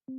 I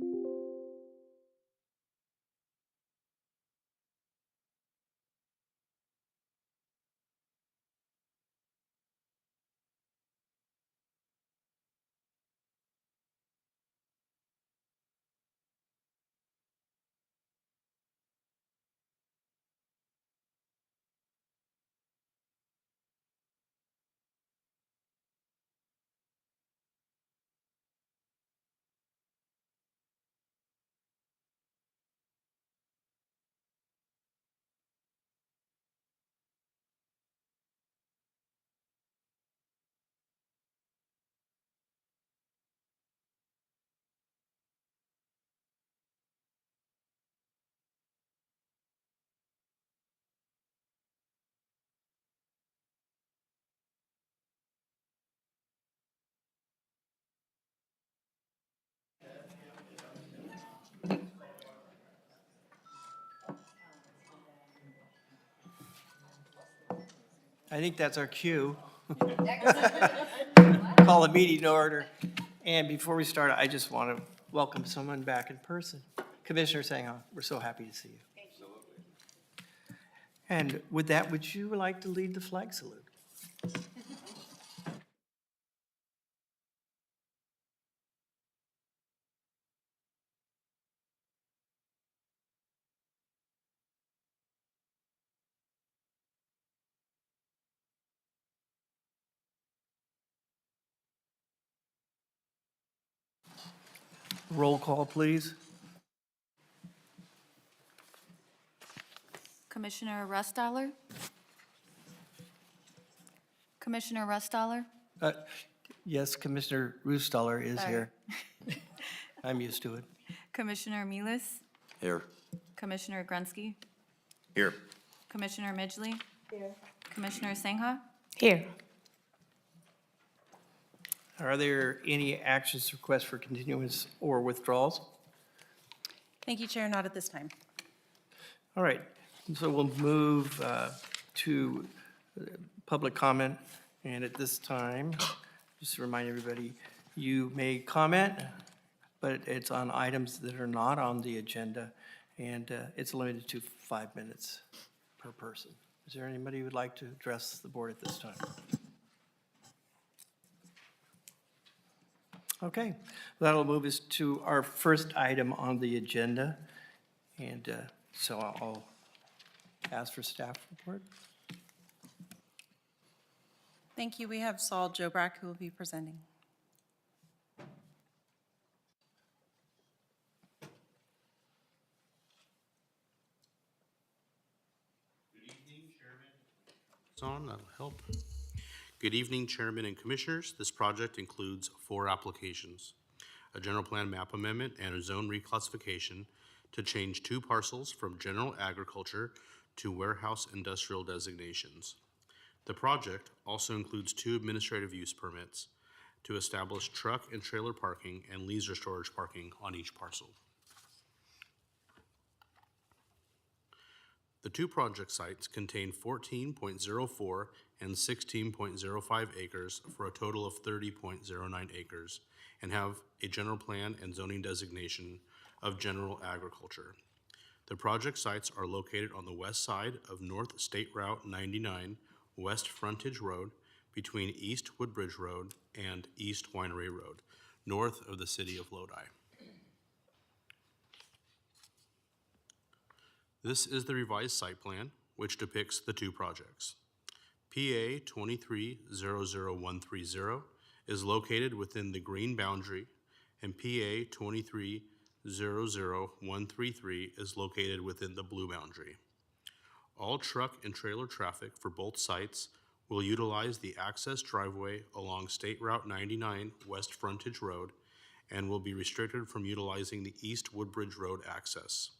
think that's our cue. Call the meeting to order. And before we start, I just want to welcome someone back in person. Commissioner Sangha, we're so happy to see you. Absolutely. And with that, would you like to lead the flag salute? Roll call, please. Commissioner Rustaller? Commissioner Rustaller? Yes, Commissioner Roostaller is Sorry. here. I'm used to it. Commissioner Milas? Here. Commissioner Grunsky? Here. Commissioner Midgley? Here. Commissioner Sangha? Here. Are there any actions, requests for continuance or withdrawals? Thank you, Chair. Not at this time. All right, so we'll move to public comment. And at this time, just to remind everybody, you may comment, but it's on items that are not on the agenda, and it's limited to 5 minutes per person. Is there anybody who would like to address the board at this time? Okay, that'll move us to our first item on the agenda, and so I'll ask for staff report. Thank you. We have Saul Jobrack who will be presenting. That'll help. Good evening, Chairman and Commissioners. This project includes 4 applications: a general plan map amendment and a zone reclassification to change 2 parcels from general agriculture to warehouse industrial designations. The project also includes 2 administrative use permits to establish truck and trailer parking and leisure storage parking on each parcel. The 2 project sites contain 14.04 and 16.05 acres for a total of 30.09 acres and have a general plan and zoning designation of general agriculture. The project sites are located on the west side of North State Route 99 West Frontage Road between East Woodbridge Road and East Winery Road, north of the city of Lodi. This is the revised site plan, which depicts the 2 projects. PA 2300130 is located within the green boundary, and PA 2300133 is located within the blue boundary. All truck and trailer traffic for both sites will utilize the access driveway along State Route 99 West Frontage Road and will be restricted from utilizing the East Woodbridge Road access,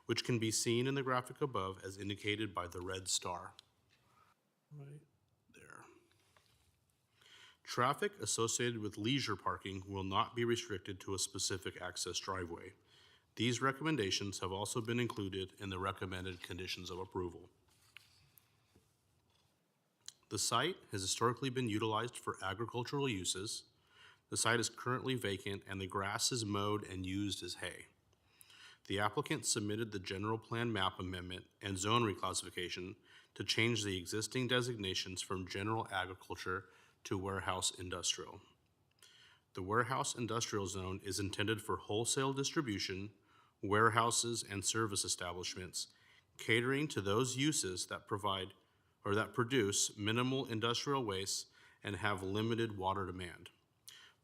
which can be seen in the graphic above as indicated by the red star. Right there. Traffic associated with leisure parking will not be restricted to a specific access driveway. These recommendations have also been included in the recommended conditions of approval. The site has historically been utilized for agricultural uses. The site is currently vacant and the grass is mowed and used as hay. The applicant submitted the general plan map amendment and zone reclassification to change the existing designations from general agriculture to warehouse industrial. The warehouse industrial zone is intended for wholesale distribution, warehouses, and service establishments, catering to those uses that provide or that produce minimal industrial waste and have limited water demand.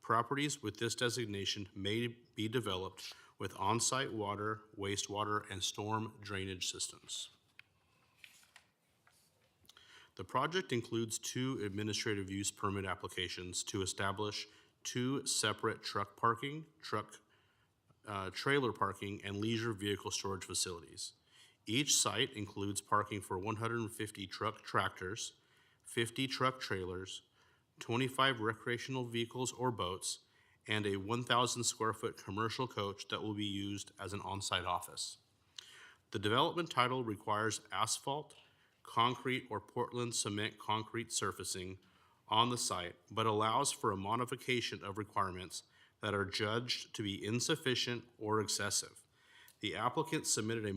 Properties with this designation may be developed with on-site water, wastewater, and storm drainage systems. The project includes 2 administrative use permit applications to establish 2 separate truck parking, trailer parking, and leisure vehicle storage facilities. Each site includes parking for 150 truck tractors, 50 truck trailers, 25 recreational vehicles or boats, and a 1,000 square foot commercial coach that will be used as an on-site office. The development title requires asphalt, concrete, or Portland cement concrete surfacing on the site, but allows for a modification of requirements that are judged to be insufficient or excessive. The applicant submitted a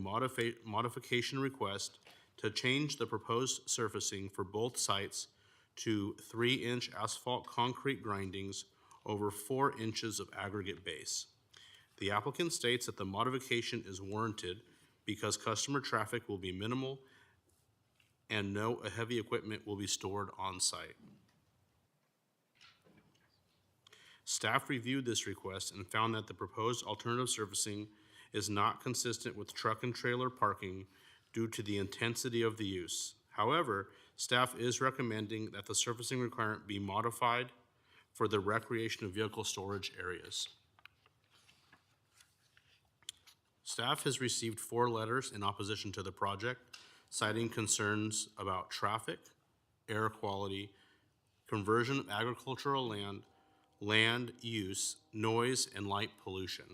modification request to change the proposed surfacing for both sites to 3-inch asphalt concrete grindings over 4 inches of aggregate base. The applicant states that the modification is warranted because customer traffic will be minimal and no heavy equipment will be stored on site. Staff reviewed this request and found that the proposed alternative surfacing is not consistent with truck and trailer parking due to the intensity of the use. However, staff is recommending that the surfacing requirement be modified for the recreation of vehicle storage areas. Staff has received 4 letters in opposition to the project, citing concerns about traffic, air quality, conversion of agricultural land, land use, noise, and light pollution.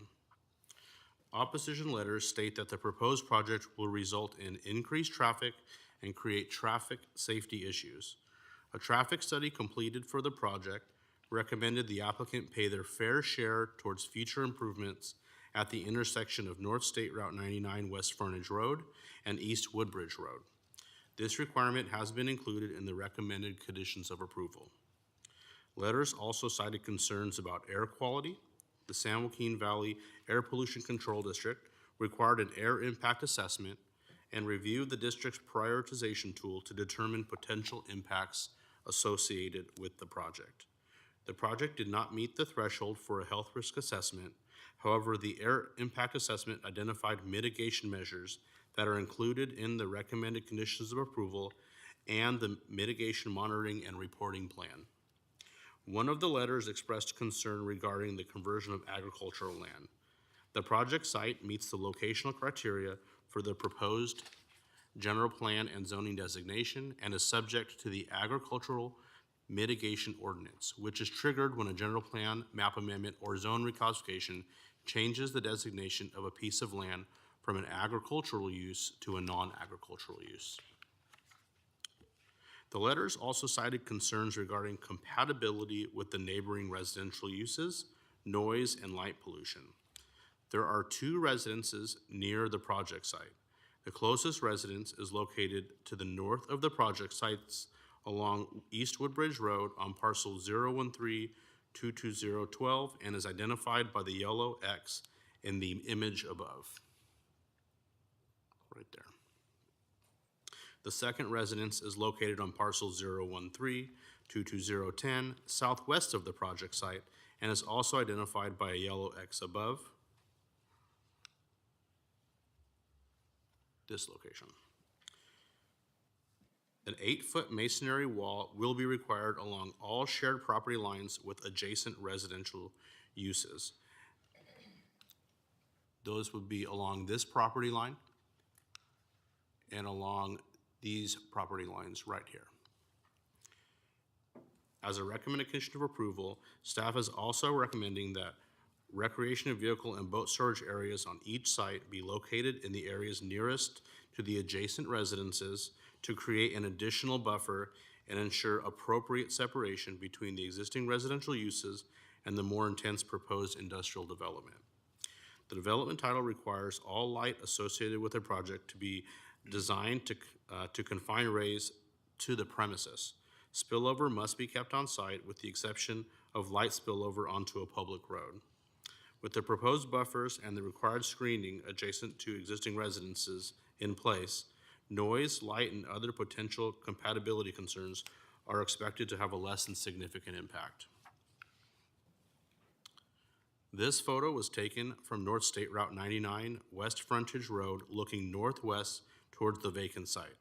Opposition letters state that the proposed project will result in increased traffic and create traffic safety issues. A traffic study completed for the project recommended the applicant pay their fair share towards future improvements at the intersection of North State Route 99 West Frontage Road and East Woodbridge Road. This requirement has been included in the recommended conditions of approval. Letters also cited concerns about air quality. The San Joaquin Valley Air Pollution Control District required an air impact assessment and reviewed the district's prioritization tool to determine potential impacts associated with the project. The project did not meet the threshold for a health risk assessment. However, the air impact assessment identified mitigation measures that are included in the recommended conditions of approval and the mitigation monitoring and reporting plan. One of the letters expressed concern regarding the conversion of agricultural land. The project site meets the locational criteria for the proposed general plan and zoning designation and is subject to the agricultural mitigation ordinance, which is triggered when a general plan, map amendment, or zone reclassification changes the designation of a piece of land from an agricultural use to a non-agricultural use. The letters also cited concerns regarding compatibility with the neighboring residential uses, noise, and light pollution. There are 2 residences near the project site. The closest residence is located to the north of the project sites along East Woodbridge Road on parcel 013-22012 and is identified by the yellow X in the image above. Right there. The second residence is located on parcel 013-22010 southwest of the project site and is also identified by a yellow X above this location. An 8-foot masonry wall will be required along all shared property lines with adjacent residential uses. Those would be along this property line and along these property lines right here. As a recommended condition of approval, staff is also recommending that recreation vehicle and boat storage areas on each site be located in the areas nearest to the adjacent residences to create an additional buffer and ensure appropriate separation between the existing residential uses and the more intense proposed industrial development. The development title requires all light associated with a project to be designed to confine rays to the premises. Spillover must be kept on site with the exception of light spillover onto a public road. With the proposed buffers and the required screening adjacent to existing residences in place, noise, light, and other potential compatibility concerns are expected to have a less than significant impact. This photo was taken from North State Route 99, West Frontage Road, looking northwest towards the vacant site.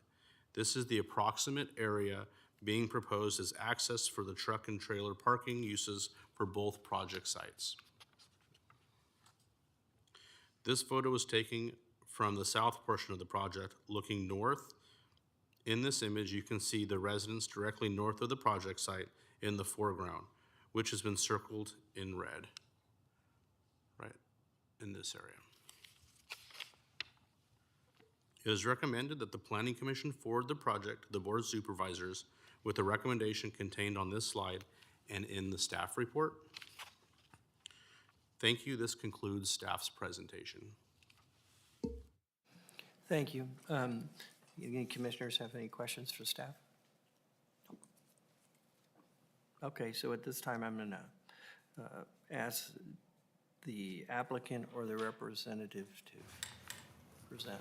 This is the approximate area being proposed as access for the truck and trailer parking uses for both project sites. This photo was taken from the south portion of the project, looking north. In this image, you can see the residence directly north of the project site in the foreground, which has been circled in red, right in this area. It is recommended that the Planning Commission forward the project to the Board of Supervisors with the recommendation contained on this slide and in the staff report. Thank you. This concludes staff's presentation. Thank you. Any commissioners have any questions for staff? Okay, so at this time, I'm going to ask the applicant or the representative to present.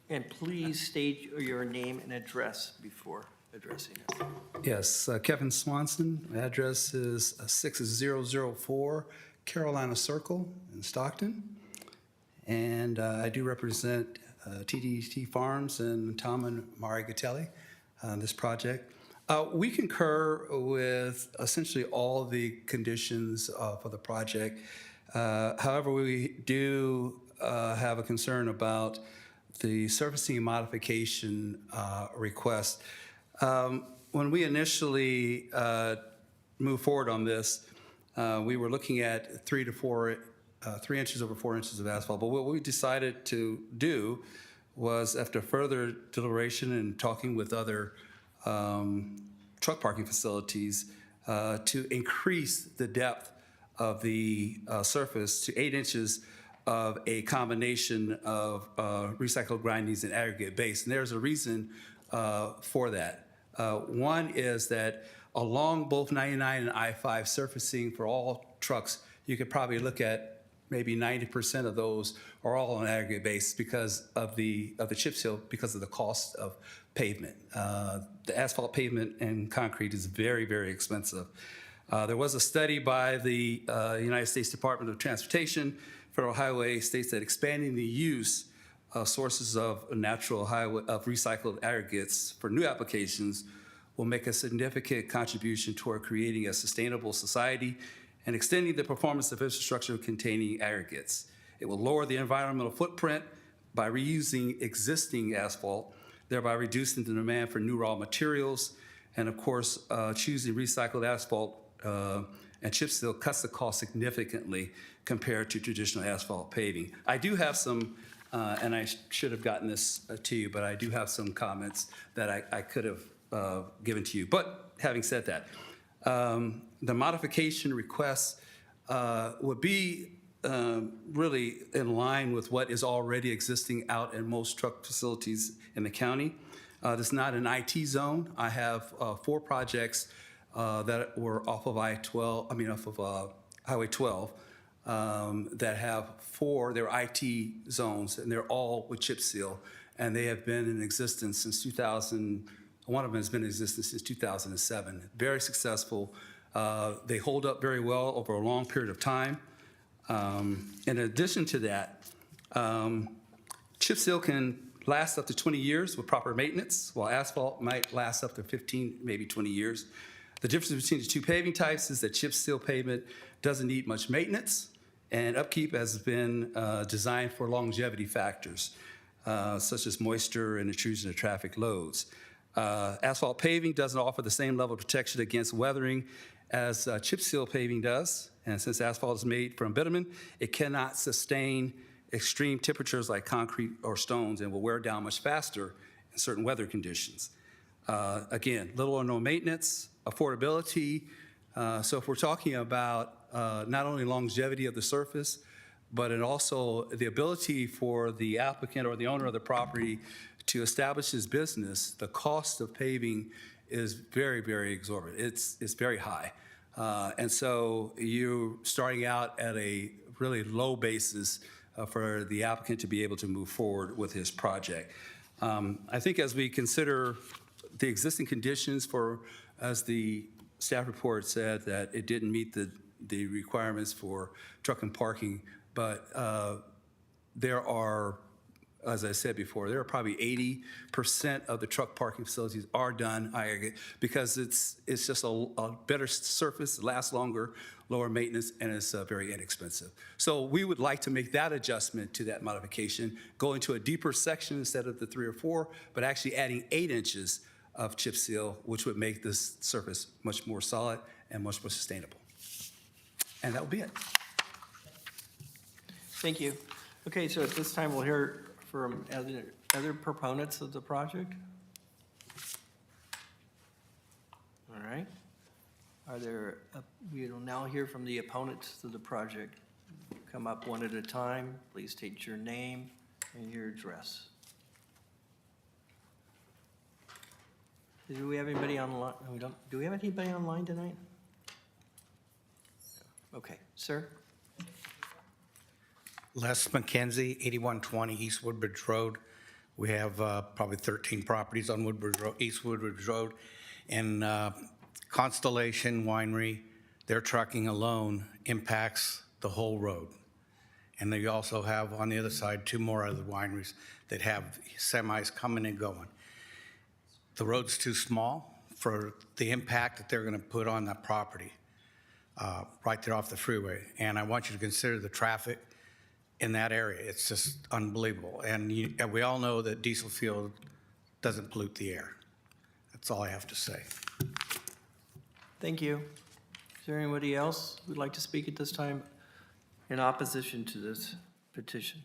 And please state your name and address before addressing it. Yes, Kevin Swanson. Address is 6004 Carolina Circle in Stockton. And I do represent TDT Farms and Tom and Mari Gatelli on this project. We concur with essentially all the conditions for the project. However, we do have a concern about the surfacing modification request. When we initially moved forward on this, we were looking at 3 inches over 4 inches of asphalt. But what we decided to do was, after further deliberation and talking with other truck parking facilities, to increase the depth of the surface to 8 inches of a combination of recycled grindings and aggregate base. And there's a reason for that. One is that along both 99 and I-5 surfacing for all trucks, you could probably look at maybe 90% of those are all on aggregate base because of the chip seal, because of the cost of pavement. The asphalt pavement and concrete is very, very expensive. There was a study by the United States Department of Transportation. Federal Highway states that expanding the use of sources of natural highway of recycled aggregates for new applications will make a significant contribution toward creating a sustainable society and extending the performance of infrastructure containing aggregates. It will lower the environmental footprint by reusing existing asphalt, thereby reducing the demand for new raw materials. And of course, choosing recycled asphalt and chip seal cuts the cost significantly compared to traditional asphalt paving. I do have some, and I should have gotten this to you, but I do have some comments that I could have given to you. But having said that, the modification request would be really in line with what is already existing out in most truck facilities in the county. This is not an IT zone. I have 4 projects that were off of Highway 12 that have 4, they're IT zones, and they're all with chip seal, and they have been in existence since 2000. One of them has been in existence since 2007. Very successful. They hold up very well over a long period of time. In addition to that, chip seal can last up to 20 years with proper maintenance, while asphalt might last up to 15, maybe 20 years. The difference between the 2 paving types is that chip seal pavement doesn't need much maintenance, and upkeep has been designed for longevity factors, such as moisture and intrusion of traffic loads. Asphalt paving doesn't offer the same level of protection against weathering as chip seal paving does, and since asphalt is made from bitumen, it cannot sustain extreme temperatures like concrete or stones and will wear down much faster in certain weather conditions. Again, little or no maintenance, affordability, So if we're talking about not only longevity of the surface, but it also the ability for the applicant or the owner of the property to establish his business, the cost of paving is very, very exorbitant. It's very high. And so you're starting out at a really low basis for the applicant to be able to move forward with his project. I think as we consider the existing conditions for, as the staff report said, that it didn't meet the requirements for truck and parking, but there are, as I said before, there are probably 80% of the truck parking facilities are done aggregate because it's just a better surface, lasts longer, lower maintenance, and it's very inexpensive. So we would like to make that adjustment to that modification, go into a deeper section instead of the 3 or 4, but actually adding 8 inches of chip seal, which would make this surface much more solid and much more sustainable. And that will be it. Thank you. Okay, so at this time, we'll hear from other proponents of the project. All right. We will now hear from the opponents of the project. Come up one at a time. Please state your name and your address. Do we have anybody online? We don't. Do we have anybody online tonight? Okay, sir. Les McKenzie, 8120 East Woodbridge Road. We have probably 13 properties on East Woodbridge Road. And Constellation Winery, their trucking alone impacts the whole road. And they also have on the other side 2 more other wineries that have semis coming and going. The road's too small for the impact that they're going to put on that property right there off the freeway. And I want you to consider the traffic in that area. It's just unbelievable. And we all know that diesel fuel doesn't pollute the air. That's all I have to say. Thank you. Is there anybody else who'd like to speak at this time in opposition to this petition?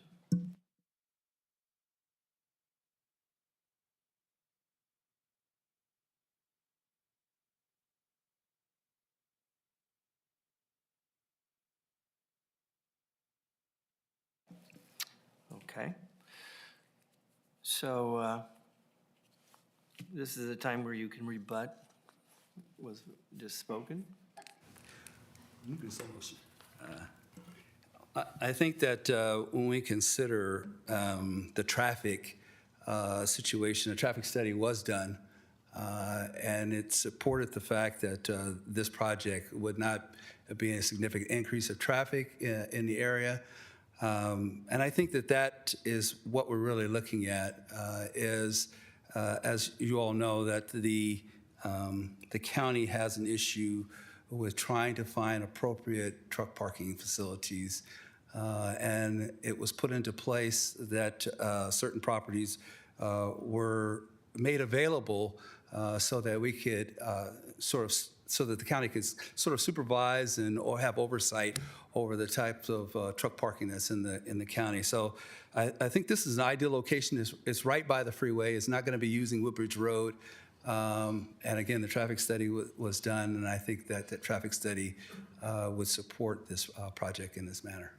Okay. So this is a time where you can rebut what's just spoken. I think that when we consider the traffic situation, a traffic study was done, and it supported the fact that this project would not be a significant increase of traffic in the area. And I think that that is what we're really looking at is, as you all know, that the county has an issue with trying to find appropriate truck parking facilities. And it was put into place that certain properties were made available so that we could so that the county could sort of supervise and or have oversight over the types of truck parking that's in the county. So I think this is an ideal location. It's right by the freeway. It's not going to be using Woodbridge Road. And again, the traffic study was done, and I think that the traffic study would support this project in this manner.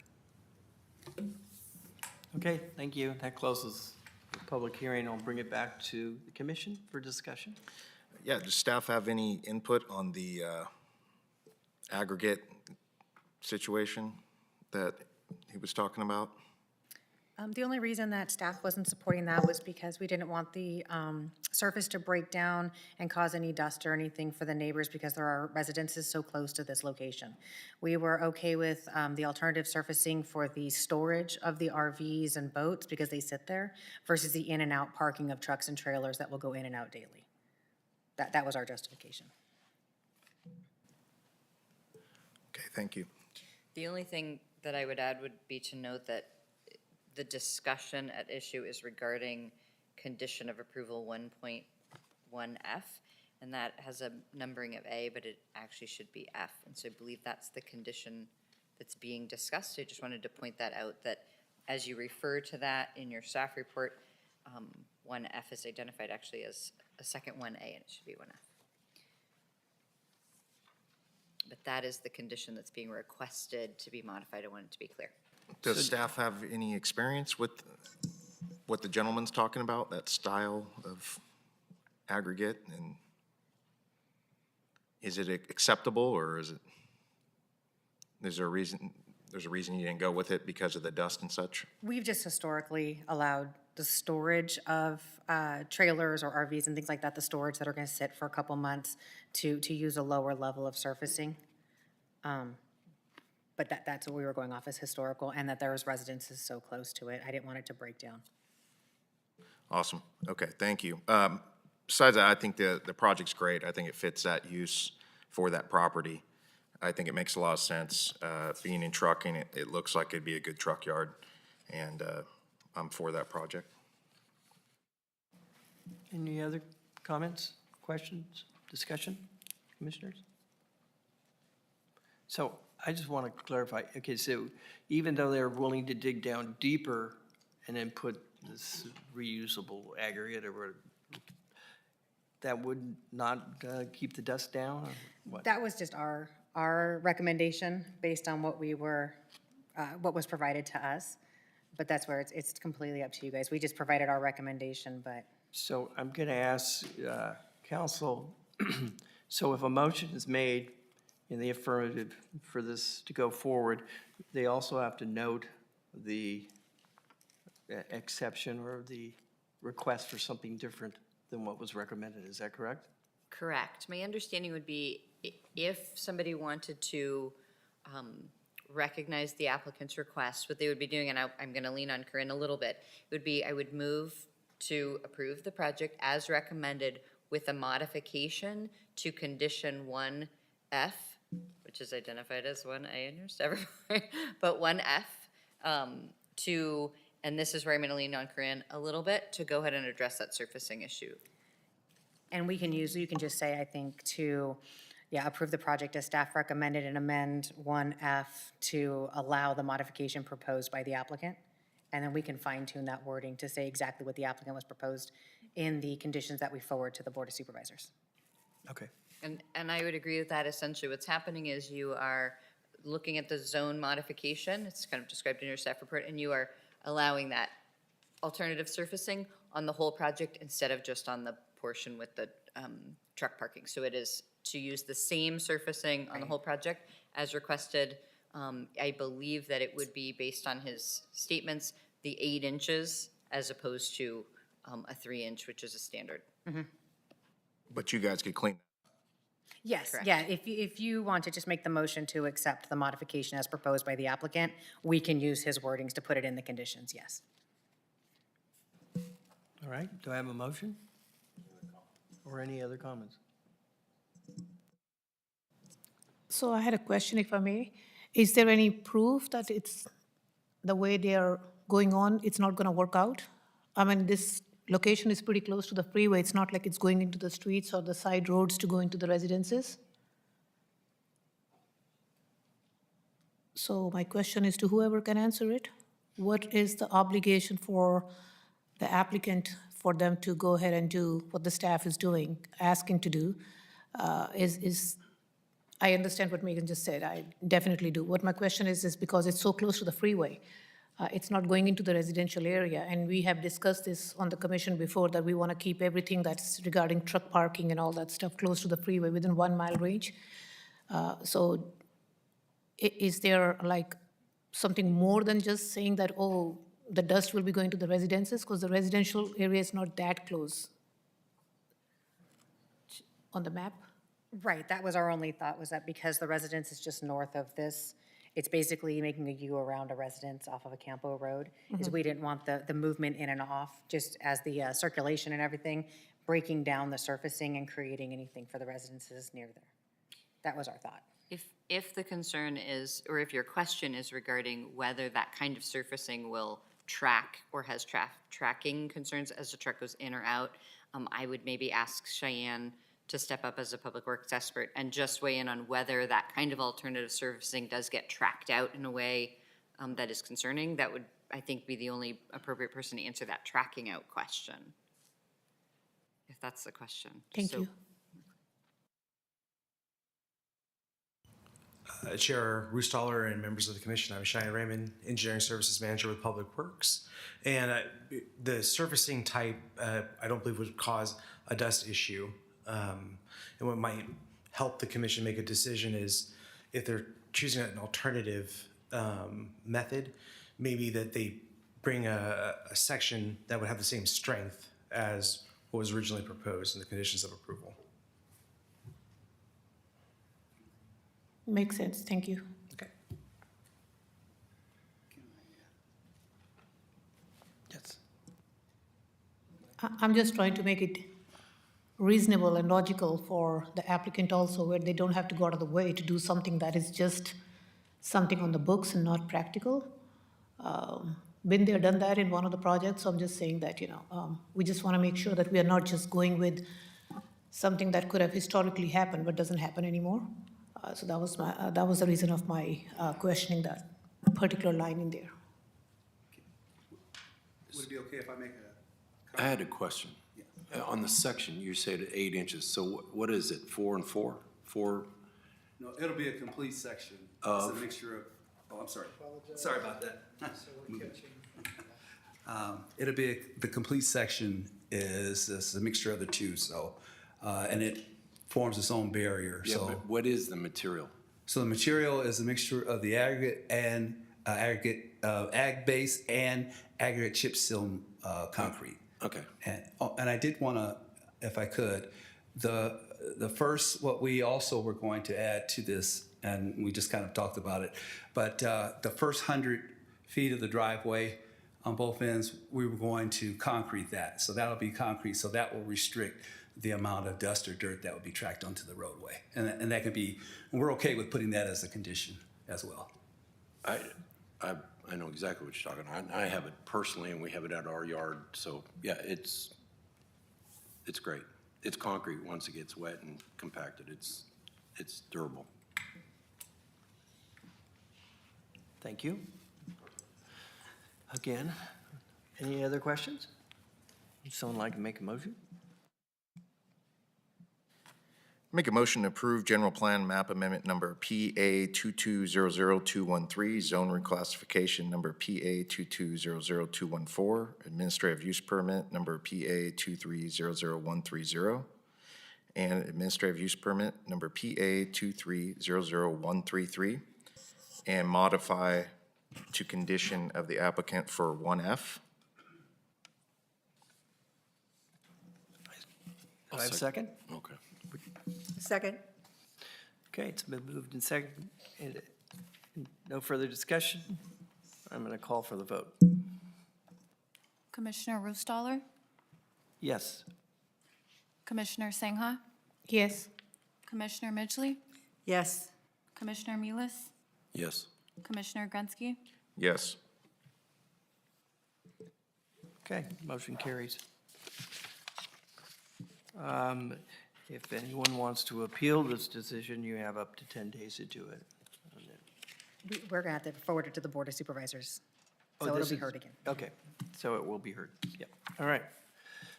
Okay, thank you. That closes the public hearing. I'll bring it back to the commission for discussion. Yeah, does staff have any input on the aggregate situation that he was talking about? The only reason that staff wasn't supporting that was because we didn't want the surface to break down and cause any dust or anything for the neighbors because there are residences so close to this location. We were okay with the alternative surfacing for the storage of the RVs and boats because they sit there versus the in and out parking of trucks and trailers that will go in and out daily. That was our justification. Okay, thank you. The only thing that I would add would be to note that the discussion at issue is regarding condition of approval 1.1F, and that has a numbering of A, but it actually should be F. And so I believe that's the condition that's being discussed. I just wanted to point that out, that as you refer to that in your staff report, 1F is identified actually as a second 1A, and it should be 1F. but that is the condition that's being requested to be modified. I want it to be clear. Does staff have any experience with what the gentleman's talking about, that style of aggregate? And is it acceptable, or is there a reason you didn't go with it because of the dust and such? We've just historically allowed the storage of trailers or RVs and things like that, the storage that are going to sit for a couple months to use a lower level of surfacing. But that's what we were going off as historical, and that there was residences so close to it. I didn't want it to break down. Awesome. Okay, thank you. Besides that, I think the project's great. I think it fits that use for that property. I think it makes a lot of sense. Being in trucking, it looks like it'd be a good truck yard, and I'm for that project. Any other comments, questions, discussion, commissioners? So I just want to clarify, okay, so even though they're willing to dig down deeper and then put this reusable aggregate or whatever, that would not keep the dust down, or what? That was just our recommendation based on what what was provided to us. But that's where it's completely up to you guys. We just provided our recommendation, but. So I'm going to ask council, so if a motion is made in the affirmative for this to go forward, they also have to note the exception or the request for something different than what was recommended. Is that correct? Correct. My understanding would be if somebody wanted to recognize the applicant's request, what they would be doing, and I'm going to lean on Corinne a little bit, would be I would move to approve the project as recommended with a modification to condition 1F, which is identified as 1A in your staff report, but 1F to, and this is where I'm going to lean on Corinne a little bit, to go ahead and address that surfacing issue. And you can just say, I think, to, approve the project as staff recommended and amend 1F to allow the modification proposed by the applicant. And then we can fine tune that wording to say exactly what the applicant was proposed in the conditions that we forward to the Board of Supervisors. Okay. And I would agree with that. Essentially, what's happening is you are looking at the zone modification, it's kind of described in your staff report, and you are allowing that alternative surfacing on the whole project instead of just on the portion with the truck parking. So it is to use the same surfacing on the whole project as requested. I believe that it would be based on his statements, the 8 inches as opposed to a 3-inch, which is a standard. But you guys could clean. Yes, Correct. yeah, if you want to just make the motion to accept the modification as proposed by the applicant, we can use his wordings to put it in the conditions, yes. All right, do I have a motion? Or any other comments? So I had a question, if I may. Is there any proof that it's the way they are going on, it's not going to work out? I mean, this location is pretty close to the freeway. It's not like it's going into the streets or the side roads to go into the residences. So my question is to whoever can answer it. What is the obligation for the applicant for them to go ahead and do what the staff is doing, asking to do? I understand what Megan just said. I definitely do. What my question is because it's so close to the freeway. It's not going into the residential area. And we have discussed this on the commission before, that we want to keep everything that's regarding truck parking and all that stuff close to the freeway within 1 mile range. So is there like something more than just saying that, oh, the dust will be going to the residences? Because the residential area is not that close on the map. Right, that was our only thought, was that because the residence is just north of this, it's basically making a U around a residence off of a Campo Road, is we didn't want the movement in and off, just as the circulation and everything, breaking down the surfacing and creating anything for the residences near there. That was our thought. If the concern is, or if your question is regarding whether that kind of surfacing will track or has tracking concerns as the truck goes in or out, I would maybe ask Cheyenne to step up as a public works expert and just weigh in on whether that kind of alternative surfacing does get tracked out in a way that is concerning. That would, I think, be the only appropriate person to answer that tracking out question, if that's the question. Thank you. Chair Roostaller and members of the commission. I'm Cheyenne Raymond, Engineering Services Manager with Public Works. And the surfacing type, I don't believe would cause a dust issue. And what might help the commission make a decision is if they're choosing an alternative method, maybe that they bring a section that would have the same strength as what was originally proposed in the conditions of approval. Makes sense, thank you. Okay. Yes. I'm just trying to make it reasonable and logical for the applicant also, where they don't have to go out of the way to do something that is just something on the books and not practical. Been there, done that in one of the projects, so I'm just saying that, we just want to make sure that we are not just going with something that could have historically happened but doesn't happen anymore. So that was the reason of my questioning that particular line in there. Would it be okay if I make a? I had a question. On the section, you said 8 inches, so what is it, 4 and 4? 4? No, it'll be a complete section. It's Of? a mixture of, oh, I'm sorry. Sorry about that. It'll be, the complete section is a mixture of the two, so, and it forms its own barrier, Yeah, so. but what is the material? So the material is a mixture of the aggregate and ag base and aggregate chip seal concrete. Okay. And I did want to, if I could, the first, what we also were going to add to this, and we just kind of talked about it, but the first 100 feet of the driveway on both ends, we were going to concrete that. So that'll be concrete, so that will restrict the amount of dust or dirt that would be tracked onto the roadway. And that can be, and we're okay with putting that as a condition as well. I know exactly what you're talking about. I have it personally, and we have it at our yard, so, yeah, it's great. It's concrete once it gets wet and compacted. It's durable. Thank you. Again, any other questions? Would someone like to make a motion? Make a motion to approve general plan map amendment number PA 2200213, zone reclassification number PA 2200214, administrative use permit number PA 2300130, and administrative use permit number PA 2300133, and modify to condition of the applicant for 1F. Do I have a second? Okay. Second. Okay, it's been moved and seconded. No further discussion. I'm going to call for the vote. Commissioner Roostaller? Yes. Commissioner Sangha? Yes, Commissioner Midgley? Yes. Commissioner Milas? Yes. Commissioner Grunsky? Yes. Okay, motion carries. If anyone wants to appeal this decision, you have up to 10 days to do it. We're going to have to forward it to the Board of Supervisors, Oh, so it'll this be is- heard again. Okay, so it will be heard. Yep. All right.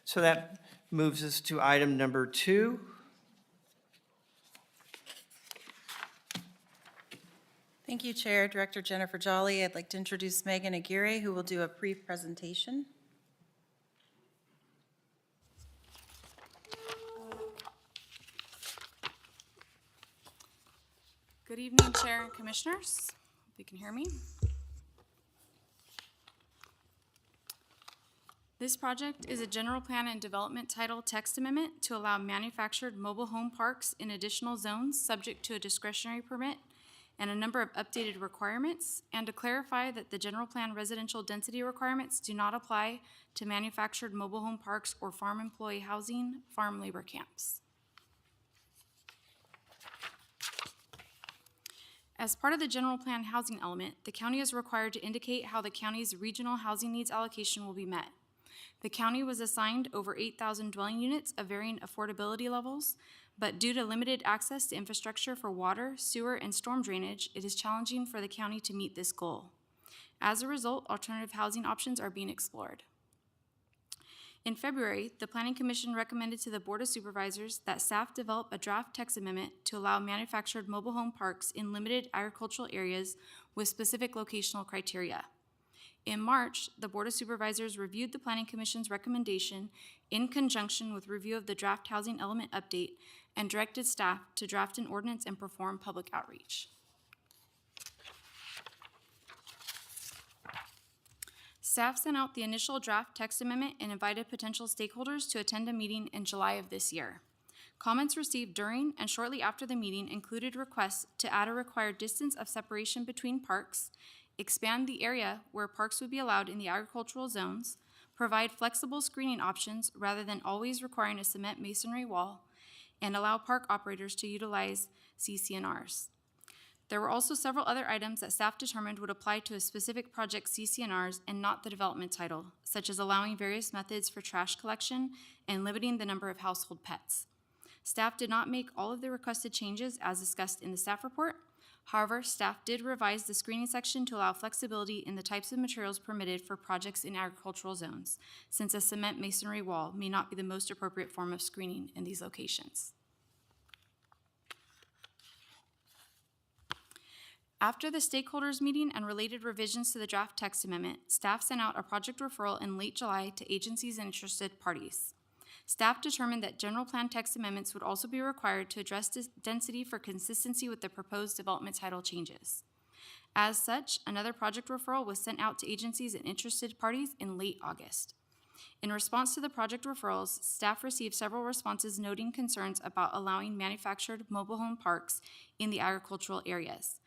So that moves us to item number 2. Thank you, Chair. Director Jennifer Jolly. I'd like to introduce Megan Aguirre, who will do a brief presentation. Good evening, Chair and Commissioners. Hope you can hear me. This project is a general plan and development title text amendment to allow manufactured mobile home parks in additional zones subject to a discretionary permit and a number of updated requirements, and to clarify that the general plan residential density requirements do not apply to manufactured mobile home parks or farm employee housing, farm labor camps. As part of the general plan housing element, the county is required to indicate how the county's regional housing needs allocation will be met. The county was assigned over 8,000 dwelling units of varying affordability levels, but due to limited access to infrastructure for water, sewer, and storm drainage, it is challenging for the county to meet this goal. As a result, alternative housing options are being explored. In February, the Planning Commission recommended to the Board of Supervisors that staff develop a draft text amendment to allow manufactured mobile home parks in limited agricultural areas with specific locational criteria. In March, the Board of Supervisors reviewed the Planning Commission's recommendation in conjunction with review of the draft housing element update and directed staff to draft an ordinance and perform public outreach. Staff sent out the initial draft text amendment and invited potential stakeholders to attend a meeting in July of this year. Comments received during and shortly after the meeting included requests to add a required distance of separation between parks, expand the area where parks would be allowed in the agricultural zones, provide flexible screening options rather than always requiring a cement masonry wall, and allow park operators to utilize CCNRs. There were also several other items that staff determined would apply to a specific project's CCNRs and not the development title, such as allowing various methods for trash collection and limiting the number of household pets. Staff did not make all of the requested changes as discussed in the staff report. However, staff did revise the screening section to allow flexibility in the types of materials permitted for projects in agricultural zones, since a cement masonry wall may not be the most appropriate form of screening in these locations. After the stakeholders meeting and related revisions to the draft text amendment, staff sent out a project referral in late July to agencies and interested parties. Staff determined that general plan text amendments would also be required to address density for consistency with the proposed development title changes. As such, another project referral was sent out to agencies and interested parties in late August. In response to the project referrals, staff received several responses noting concerns about allowing manufactured mobile home parks in the agricultural areas.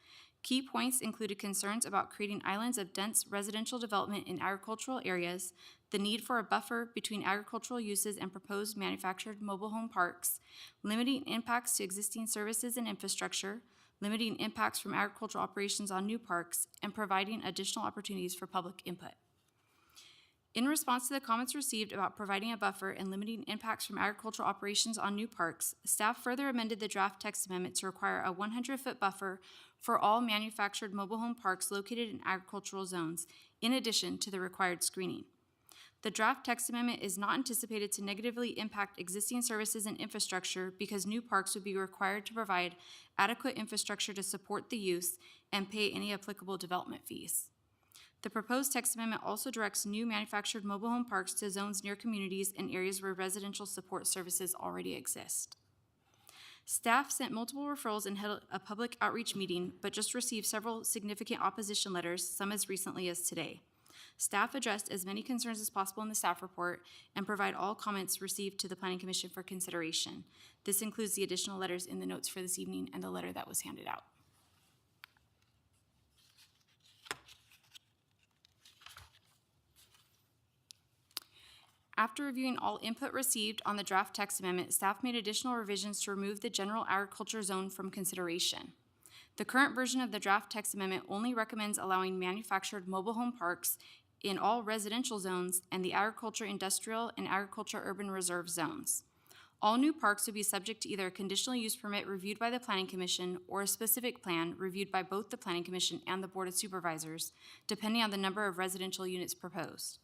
Key points included concerns about creating islands of dense residential development in agricultural areas, the need for a buffer between agricultural uses and proposed manufactured mobile home parks, limiting impacts to existing services and infrastructure, limiting impacts from agricultural operations on new parks, and providing additional opportunities for public input. In response to the comments received about providing a buffer and limiting impacts from agricultural operations on new parks, staff further amended the draft text amendment to require a 100-foot buffer for all manufactured mobile home parks located in agricultural zones, in addition to the required screening. The draft text amendment is not anticipated to negatively impact existing services and infrastructure because new parks would be required to provide adequate infrastructure to support the use and pay any applicable development fees. The proposed text amendment also directs new manufactured mobile home parks to zones near communities and areas where residential support services already exist. Staff sent multiple referrals and held a public outreach meeting, but just received several significant opposition letters, some as recently as today. Staff addressed as many concerns as possible in the staff report and provide all comments received to the Planning Commission for consideration. This includes the additional letters in the notes for this evening and the letter that was handed out. After reviewing all input received on the draft text amendment, staff made additional revisions to remove the general agriculture zone from consideration. The current version of the draft text amendment only recommends allowing manufactured mobile home parks in all residential zones and the agriculture industrial and agriculture urban reserve zones. All new parks would be subject to either a conditional use permit reviewed by the Planning Commission or a specific plan reviewed by both the Planning Commission and the Board of Supervisors, depending on the number of residential units proposed.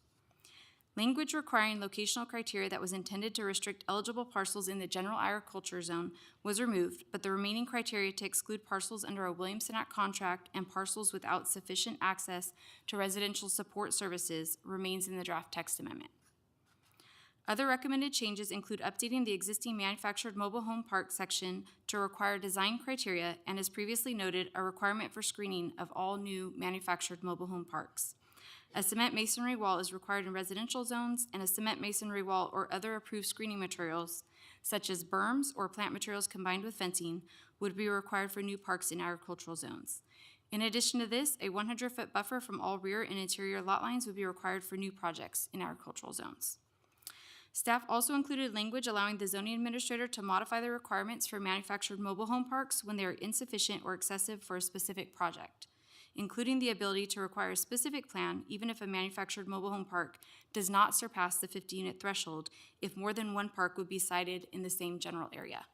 Language requiring locational criteria that was intended to restrict eligible parcels in the general agriculture zone was removed, but the remaining criteria to exclude parcels under a Williamson Act contract and parcels without sufficient access to residential support services remains in the draft text amendment. Other recommended changes include updating the existing manufactured mobile home park section to require design criteria and, as previously noted, a requirement for screening of all new manufactured mobile home parks. A cement masonry wall is required in residential zones, and a cement masonry wall or other approved screening materials, such as berms or plant materials combined with fencing, would be required for new parks in agricultural zones. In addition to this, a 100-foot buffer from all rear and interior lot lines would be required for new projects in agricultural zones. Staff also included language allowing the zoning administrator to modify the requirements for manufactured mobile home parks when they are insufficient or excessive for a specific project, including the ability to require a specific plan even if a manufactured mobile home park does not surpass the 50-unit threshold if more than one park would be sited in the same general area.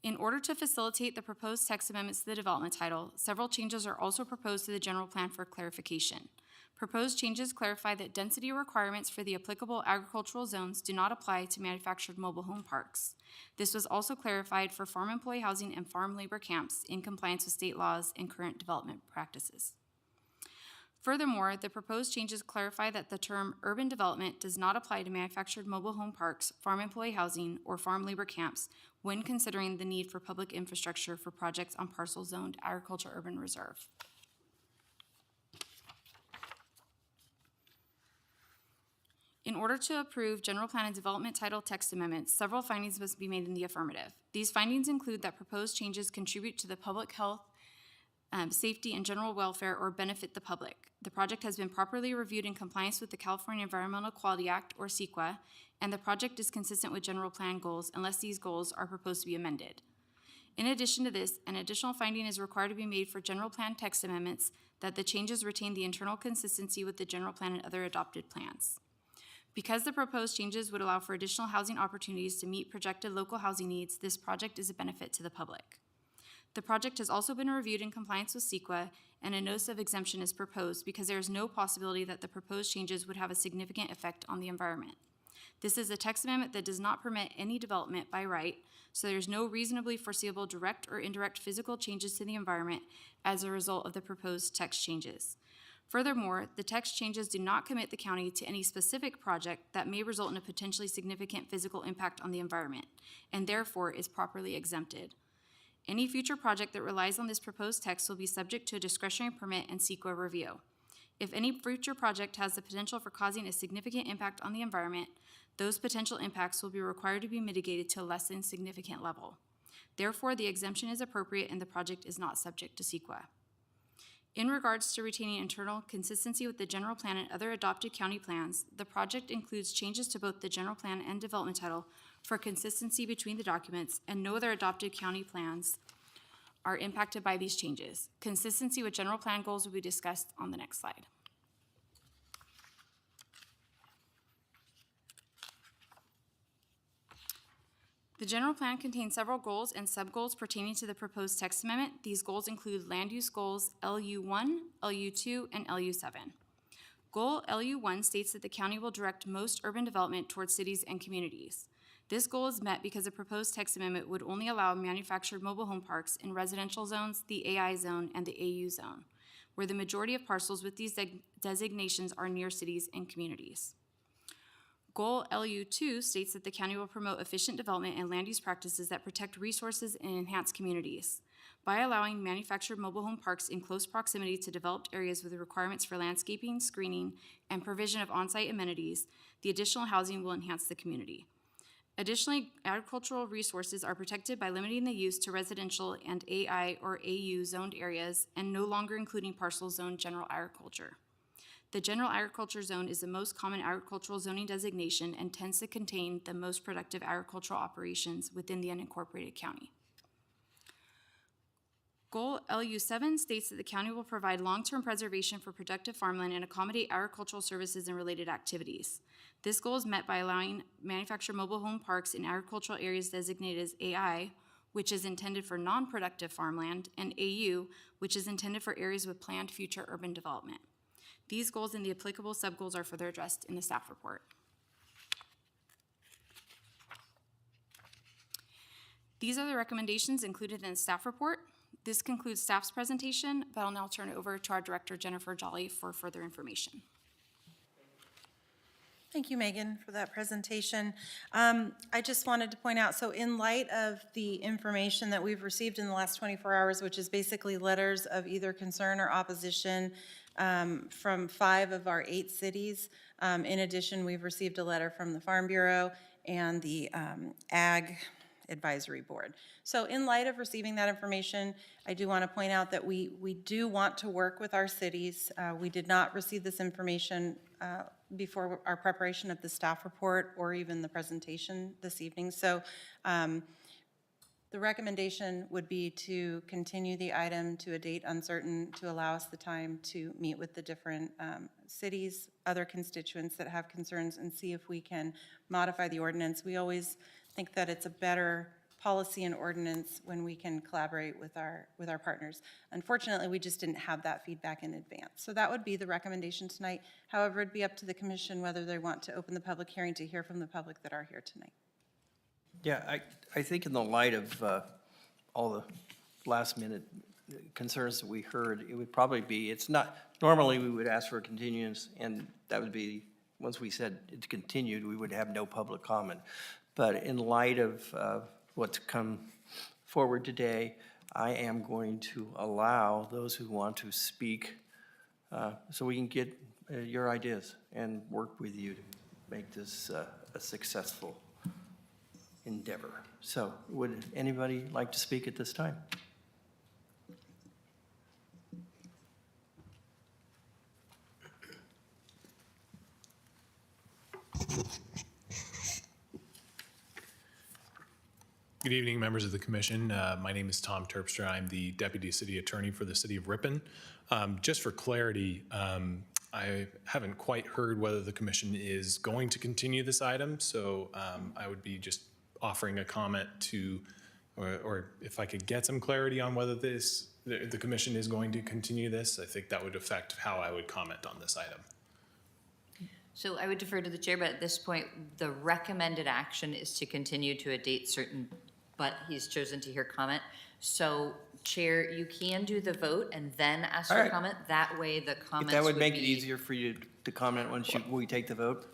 In order to facilitate the proposed text amendments to the development title, several changes are also proposed to the general plan for clarification. Proposed changes clarify that density requirements for the applicable agricultural zones do not apply to manufactured mobile home parks. This was also clarified for farm employee housing and farm labor camps in compliance with state laws and current development practices. Furthermore, the proposed changes clarify that the term urban development does not apply to manufactured mobile home parks, farm employee housing, or farm labor camps when considering the need for public infrastructure for projects on parcels zoned agriculture urban reserve. In order to approve general plan and development title text amendments, several findings must be made in the affirmative. These findings include that proposed changes contribute to the public health, safety, and general welfare or benefit the public. The project has been properly reviewed in compliance with the California Environmental Quality Act, or CEQA, and the project is consistent with general plan goals unless these goals are proposed to be amended. In addition to this, an additional finding is required to be made for general plan text amendments that the changes retain the internal consistency with the general plan and other adopted plans. Because the proposed changes would allow for additional housing opportunities to meet projected local housing needs, this project is a benefit to the public. The project has also been reviewed in compliance with CEQA, and a notice of exemption is proposed because there is no possibility that the proposed changes would have a significant effect on the environment. This is a text amendment that does not permit any development by right, so there is no reasonably foreseeable direct or indirect physical changes to the environment as a result of the proposed text changes. Furthermore, the text changes do not commit the county to any specific project that may result in a potentially significant physical impact on the environment, and therefore is properly exempted. Any future project that relies on this proposed text will be subject to a discretionary permit and CEQA review. If any future project has the potential for causing a significant impact on the environment, those potential impacts will be required to be mitigated to a less than significant level. Therefore, the exemption is appropriate and the project is not subject to CEQA. In regards to retaining internal consistency with the general plan and other adopted county plans, the project includes changes to both the general plan and development title for consistency between the documents, and no other adopted county plans are impacted by these changes. Consistency with general plan goals will be discussed on the next slide. The general plan contains several goals and sub-goals pertaining to the proposed text amendment. These goals include land use goals LU1, LU2, and LU7. Goal LU1 states that the county will direct most urban development towards cities and communities. This goal is met because the proposed text amendment would only allow manufactured mobile home parks in residential zones, the AI zone, and the AU zone, where the majority of parcels with these designations are near cities and communities. Goal LU2 states that the county will promote efficient development and land use practices that protect resources and enhance communities. By allowing manufactured mobile home parks in close proximity to developed areas with the requirements for landscaping, screening, and provision of on-site amenities, the additional housing will enhance the community. Additionally, agricultural resources are protected by limiting the use to residential and AI or AU zoned areas and no longer including parcel zoned general agriculture. The general agriculture zone is the most common agricultural zoning designation and tends to contain the most productive agricultural operations within the unincorporated county. Goal LU7 states that the county will provide long-term preservation for productive farmland and accommodate agricultural services and related activities. This goal is met by allowing manufactured mobile home parks in agricultural areas designated as AI, which is intended for non-productive farmland, and AU, which is intended for areas with planned future urban development. These goals and the applicable sub-goals are further addressed in the staff report. These are the recommendations included in the staff report. This concludes staff's presentation, but I'll now turn it over to our director, Jennifer Jolly, for further information. Thank you, Megan, for that presentation. I just wanted to point out, so in light of the information that we've received in the last 24 hours, which is basically letters of either concern or opposition from 5 of our 8 cities. In addition, we've received a letter from the Farm Bureau and the Ag Advisory Board. So in light of receiving that information, I do want to point out that we do want to work with our cities. We did not receive this information before our preparation of the staff report or even the presentation this evening. So the recommendation would be to continue the item to a date uncertain to allow us the time to meet with the different cities, other constituents that have concerns, and see if we can modify the ordinance. We always think that it's a better policy and ordinance when we can collaborate with our partners. Unfortunately, we just didn't have that feedback in advance. So that would be the recommendation tonight. However, it'd be up to the commission whether they want to open the public hearing to hear from the public that are here tonight. Yeah, I think in the light of all the last-minute concerns that we heard, it would probably be, it's not, normally we would ask for a continuance, and that would be, once we said it's continued, we would have no public comment. But in light of what's come forward today, I am going to allow those who want to speak so we can get your ideas and work with you to make this a successful endeavor. So would anybody like to speak at this time? Good evening, members of the commission. My name is Tom Terpstra. I'm the Deputy City Attorney for the City of Ripon. Just for clarity, I haven't quite heard whether the commission is going to continue this item, so I would be just offering a comment to, or if I could get some clarity on whether the commission is going to continue this, I think that would affect how I would comment on this item. So I would defer to the chair, but at this point, the recommended action is to continue to a date certain, but he's chosen to hear comment. So Chair, you can do the vote and then ask All for right. comment. That way the comments If that would make be it easier for you to comment once we take the vote,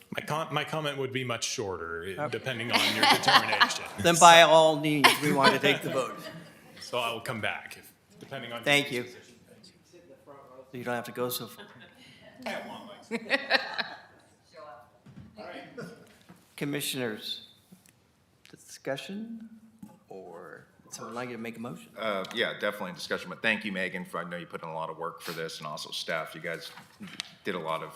My comment would be much shorter, depending on your determination. then by all means, we want to take the vote. So I will come back, depending on. Thank you. So you don't have to go so far. Commissioners, discussion, or would someone like to make a motion? Yeah, definitely a discussion, but thank you, Megan, for, I know you put in a lot of work for this, and also staff. You guys did a lot of,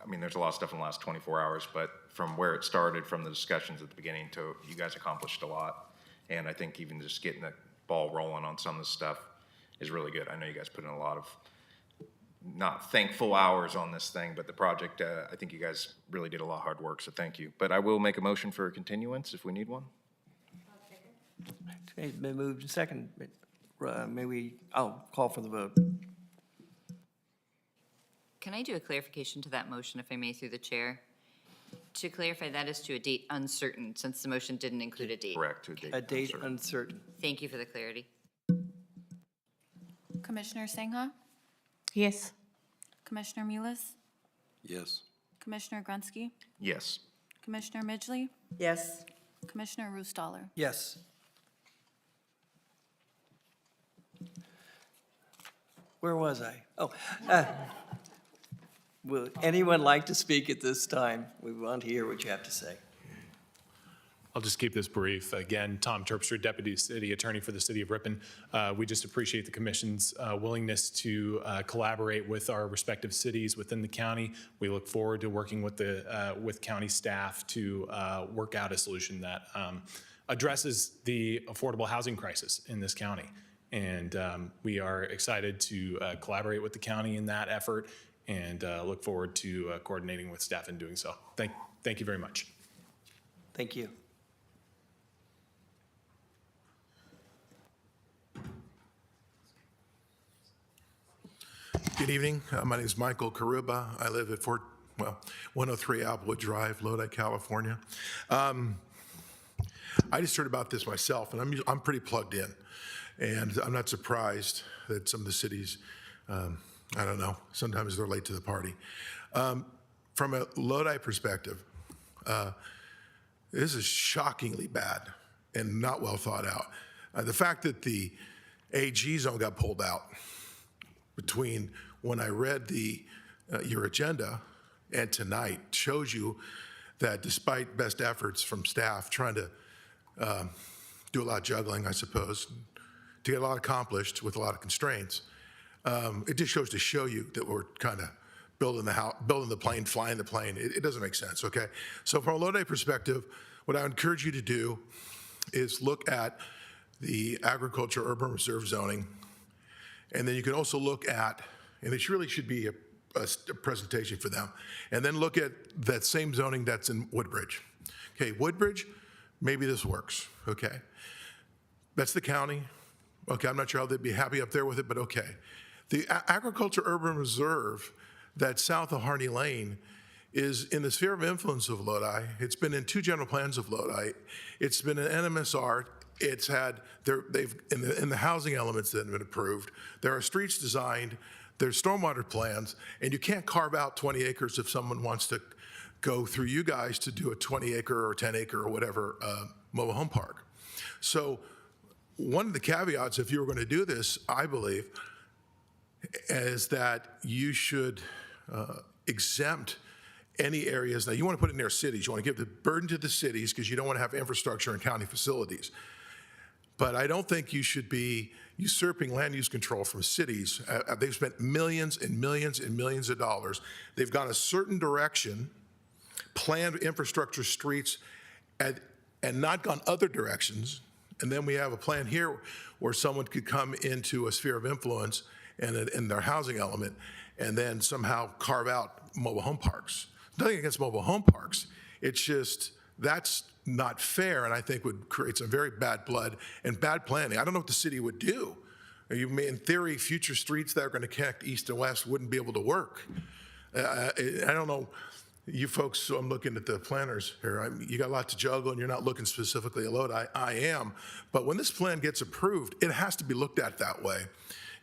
I mean, there's a lot of stuff in the last 24 hours, but from where it started, from the discussions at the beginning to, you guys accomplished a lot. And I think even just getting the ball rolling on some of this stuff is really good. I know you guys put in a lot of, not thankful hours on this thing, but the project, I think you guys really did a lot of hard work, so thank you. But I will make a motion for a continuance if we need one. Okay, been moved and second. I'll call for the vote. Can I do a clarification to that motion, if I may, through the chair? To clarify, that is to a date uncertain, since the motion didn't include a date. Correct, to a date. A date uncertain. uncertain. Thank you for the clarity. Commissioner Sangha? Yes. Commissioner Mulis? Yes. Commissioner Grunsky? Yes. Commissioner Midgley? Yes. Commissioner Rustaller? Yes. Where was I? Oh. Will anyone like to speak at this time? We want to hear what you have to say. I'll just keep this brief. Again, Tom Terpstra, Deputy City Attorney for the City of Ripon. We just appreciate the Commission's willingness to collaborate with our respective cities within the county. We look forward to working with with county staff to work out a solution that addresses the affordable housing crisis in this county. And we are excited to collaborate with the county in that effort and look forward to coordinating with staff in doing so. Thank you very much. Thank you. Good evening. My name is Michael Karuba. I live at 103 Applewood Drive, Lodi, California. I just heard about this myself, and I'm pretty plugged in. And I'm not surprised that some of the cities, I don't know, sometimes they're late to the party. From a Lodi perspective, this is shockingly bad and not well thought out. The fact that the AG zone got pulled out between when I read your agenda and tonight shows you that despite best efforts from staff trying to do a lot of juggling, I suppose, to get a lot accomplished with a lot of constraints, it just shows to show you that we're kind of building the plane, flying the plane. It doesn't make sense, okay? So from a Lodi perspective, what I encourage you to do is look at the agriculture urban reserve zoning, and then you can also look at, and it really should be a presentation for them, and then look at that same zoning that's in Woodbridge. Okay, Woodbridge, maybe this works, okay? That's the county. Okay, I'm not sure how they'd be happy up there with it, but okay. The Agriculture Urban Reserve that's south of Harney Lane is in the sphere of influence of Lodi. It's been in 2 general plans of Lodi. It's been an NMSR. It's had, they've in the housing elements that have been approved, there are streets designed, there's stormwater plans, and you can't carve out 20 acres if someone wants to go through you guys to do a 20-acre or 10-acre or whatever mobile home park. So one of the caveats, if you were going to do this, I believe, is that you should exempt any areas. Now, you want to put it near cities. You want to give the burden to the cities because you don't want to have infrastructure in county facilities. But I don't think you should be usurping land use control from cities. They've spent millions and millions and millions of dollars. They've gone a certain direction, planned infrastructure, streets, and not gone other directions. And then we have a plan here where someone could come into a sphere of influence and in their housing element and then somehow carve out mobile home parks. Nothing against mobile home parks. It's just that's not fair, and I think would create some very bad blood and bad planning. I don't know what the city would do. You may, in theory, future streets that are going to connect east and west wouldn't be able to work. I don't know. You folks, so I'm looking at the planners here. You got a lot to juggle, and you're not looking specifically at Lodi. I am. But when this plan gets approved, it has to be looked at that way.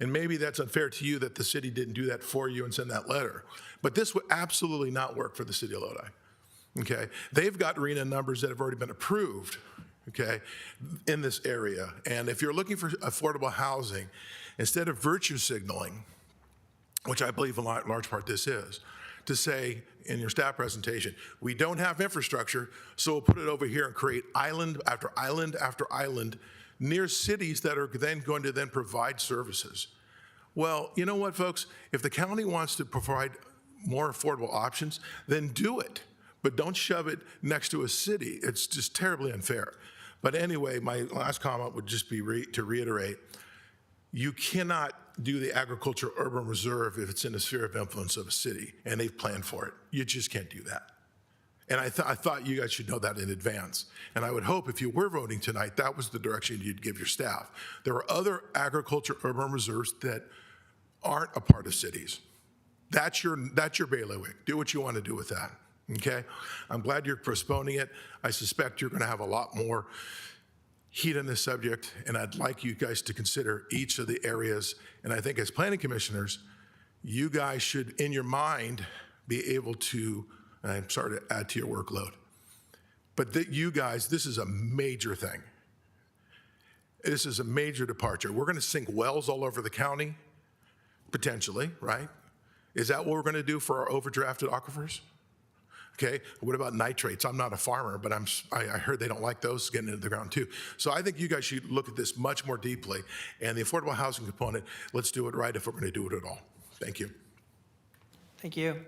And maybe that's unfair to you that the city didn't do that for you and send that letter. But this would absolutely not work for the city of Lodi. Okay? They've got RENA numbers that have already been approved, okay, in this area. And if you're looking for affordable housing, instead of virtue signaling, which I believe in large part this is, to say in your staff presentation, we don't have infrastructure, so we'll put it over here and create island after island after island near cities that are then going to then provide services. Well, you know what, folks? If the county wants to provide more affordable options, then do it. But don't shove it next to a city. It's just terribly unfair. But anyway, my last comment would just be to reiterate, you cannot do the agriculture urban reserve if it's in the sphere of influence of a city and they've planned for it. You just can't do that. And I thought you guys should know that in advance. And I would hope if you were voting tonight, that was the direction you'd give your staff. There are other agriculture urban reserves that aren't a part of cities. That's your bailiwick. Do what you want to do with that, okay? I'm glad you're postponing it. I suspect you're going to have a lot more heat on this subject, and I'd like you guys to consider each of the areas. And I think as planning commissioners, you guys should, in your mind, be able to, and I'm sorry to add to your workload, but that you guys, this is a major thing. This is a major departure. We're going to sink wells all over the county, potentially, right? Is that what we're going to do for our overdrafted aquifers? Okay, what about nitrates? I'm not a farmer, but I heard they don't like those getting into the ground too. So I think you guys should look at this much more deeply. And the affordable housing component, let's do it right if we're going to do it at all. Thank you. Thank you.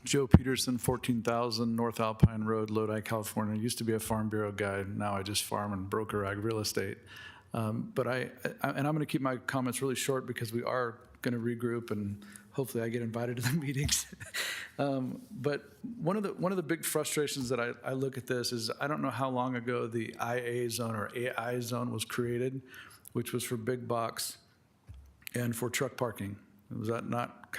Joe Peterson, 14,000 North Alpine Road, Lodi, California. Used to be a Farm Bureau guy. Now I just farm and broker ag real estate. But I'm going to keep my comments really short because we are going to regroup and hopefully I get invited to the meetings. But one of the big frustrations that I look at this is I don't know how long ago the IA zone or AI zone was created, which was for big box and for truck parking. Was that not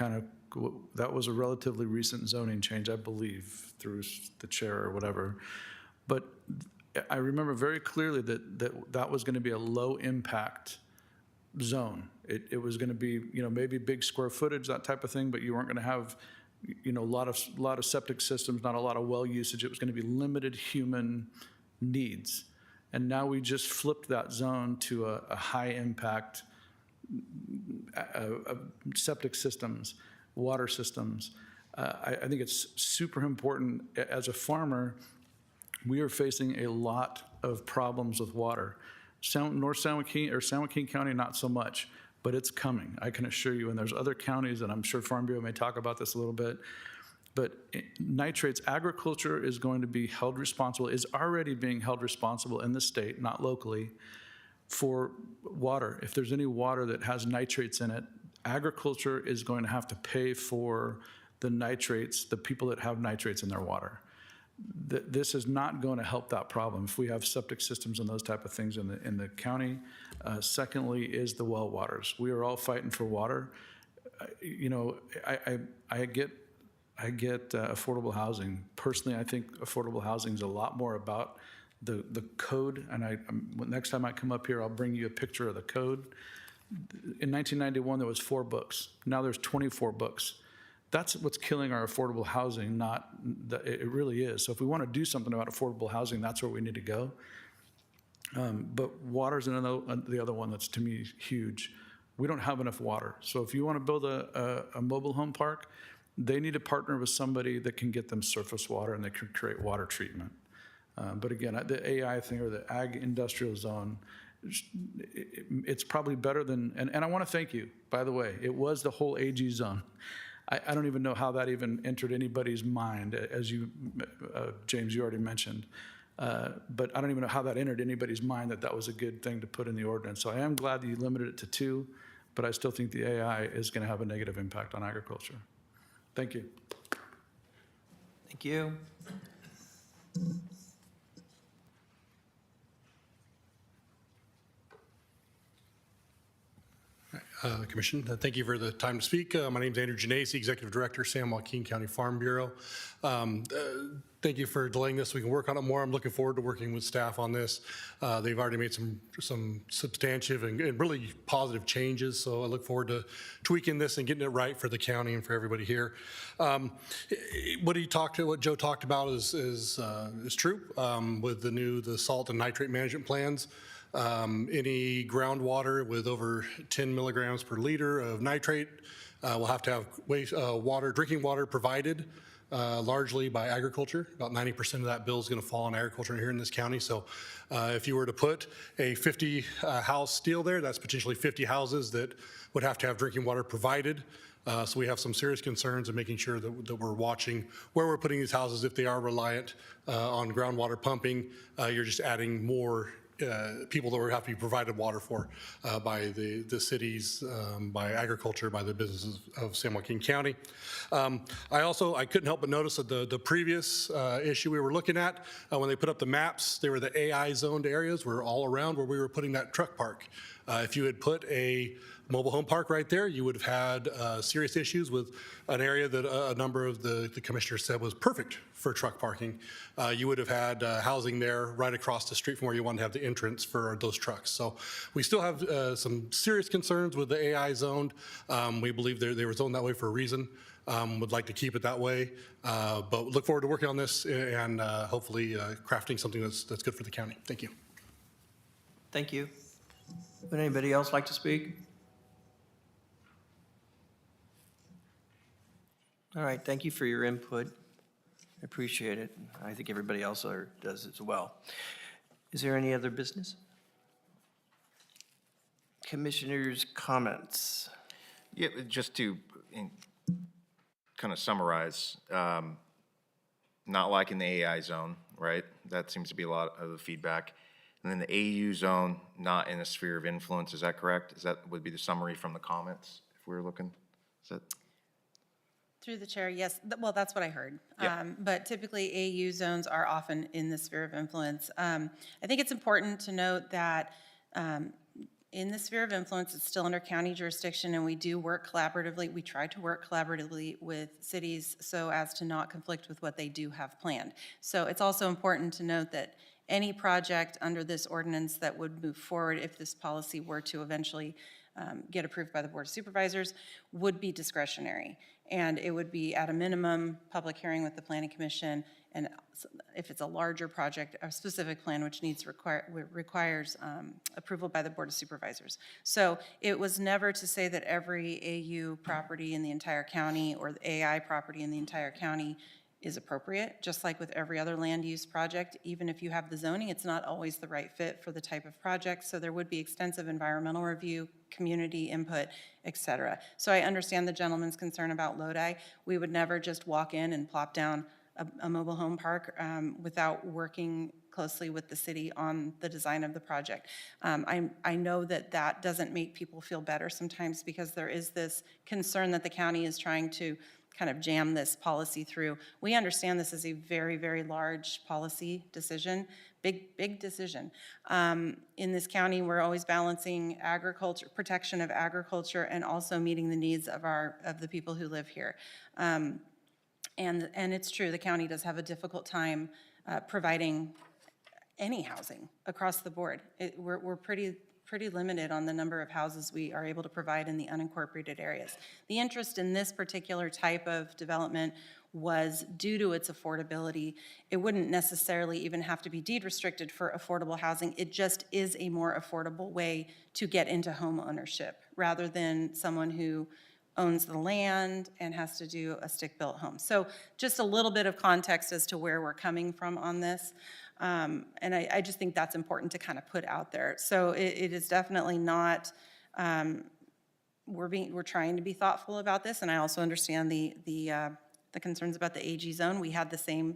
that was a relatively recent zoning change, I believe, through the chair or whatever. But I remember very clearly that was going to be a low impact zone. It was going to be, maybe big square footage, that type of thing, but you weren't going to have, a lot of septic systems, not a lot of well usage. It was going to be limited human needs. And now we just flipped that zone to a high impact septic systems, water systems. I think it's super important. As a farmer, we are facing a lot of problems with water. North San Joaquin or San Joaquin County, not so much, but it's coming, I can assure you. And there's other counties, and I'm sure Farm Bureau may talk about this a little bit, but nitrates, agriculture is going to be held responsible, is already being held responsible in the state, not locally, for water. If there's any water that has nitrates in it, agriculture is going to have to pay for the nitrates, the people that have nitrates in their water. This is not going to help that problem if we have septic systems and those type of things in the county. Secondly is the well waters. We are all fighting for water. You know, I get affordable housing. Personally, I think affordable housing is a lot more about the code. And next time I come up here, I'll bring you a picture of the code. In 1991, there was 4 books. Now there's 24 books. That's what's killing our affordable housing, it really is. So if we want to do something about affordable housing, that's where we need to go. But water's the other one that's, to me, huge. We don't have enough water. So if you want to build a mobile home park, they need to partner with somebody that can get them surface water and they can create water treatment. But again, the AI thing or the ag industrial zone, it's probably better than, and I want to thank you, by the way. It was the whole AG zone. I don't even know how that even entered anybody's mind, as you, James, you already mentioned. But I don't even know how that entered anybody's mind that was a good thing to put in the ordinance. So I am glad that you limited it to 2, but I still think the AI is going to have a negative impact on agriculture. Thank you. Thank you. Commission, thank you for the time to speak. My name is Andrew Genesi, Executive Director, San Joaquin County Farm Bureau. Thank you for delaying this so we can work on it more. I'm looking forward to working with staff on this. They've already made some substantive and really positive changes, so I look forward to tweaking this and getting it right for the county and for everybody here. What Joe talked about is true with the salt and nitrate management plans. Any groundwater with over 10 milligrams per liter of nitrate will have to have drinking water provided largely by agriculture. About 90% of that bill is going to fall on agriculture here in this county. So if you were to put a 50 house deal there, that's potentially 50 houses that would have to have drinking water provided. So we have some serious concerns in making sure that we're watching where we're putting these houses. If they are reliant on groundwater pumping, you're just adding more people that will have to be provided water for by the cities, by agriculture, by the businesses of San Joaquin County. I couldn't help but notice that the previous issue we were looking at, when they put up the maps, they were the AI zoned areas were all around where we were putting that truck park. If you had put a mobile home park right there, you would have had serious issues with an area that a number of the commissioners said was perfect for truck parking. You would have had housing there right across the street from where you want to have the entrance for those trucks. So we still have some serious concerns with the AI zoned. We believe they were zoned that way for a reason. Would like to keep it that way, but look forward to working on this and hopefully crafting something that's good for the county. Thank you. Thank you. Would anybody else like to speak? All right, thank you for your input. I appreciate it. I think everybody else does as well. Is there any other business? Commissioners' comments? Yeah, just to kind of summarize, not liking the AI zone, right? That seems to be a lot of the feedback. And then the AU zone, not in a sphere of influence, is that correct? Would be the summary from the comments, if we were looking? Is that? Through the chair, yes. Well, that's what I heard. Yeah. But typically, AU zones are often in the sphere of influence. I think it's important to note that in the sphere of influence, it's still under county jurisdiction, and we do work collaboratively. We try to work collaboratively with cities so as to not conflict with what they do have planned. So it's also important to note that any project under this ordinance that would move forward if this policy were to eventually get approved by the Board of Supervisors would be discretionary. And it would be at a minimum, public hearing with the Planning Commission, and if it's a larger project, a specific plan which requires approval by the Board of Supervisors. So it was never to say that every AU property in the entire county or the AI property in the entire county is appropriate. Just like with every other land use project, even if you have the zoning, it's not always the right fit for the type of project. So there would be extensive environmental review, community input, et cetera. So I understand the gentleman's concern about Lodi. We would never just walk in and plop down a mobile home park without working closely with the city on the design of the project. I know that doesn't make people feel better sometimes because there is this concern that the county is trying to kind of jam this policy through. We understand this is a very, very large policy decision, big decision. In this county, we're always balancing agriculture, protection of agriculture, and also meeting the needs of the people who live here. And it's true, the county does have a difficult time providing any housing across the board. We're pretty limited on the number of houses we are able to provide in the unincorporated areas. The interest in this particular type of development was due to its affordability. It wouldn't necessarily even have to be deed restricted for affordable housing. It just is a more affordable way to get into home ownership rather than someone who owns the land and has to do a stick-built home. So just a little bit of context as to where we're coming from on this. And I just think that's important to kind of put out there. So it is definitely not, we're trying to be thoughtful about this, and I also understand the concerns about the AG zone. We had the same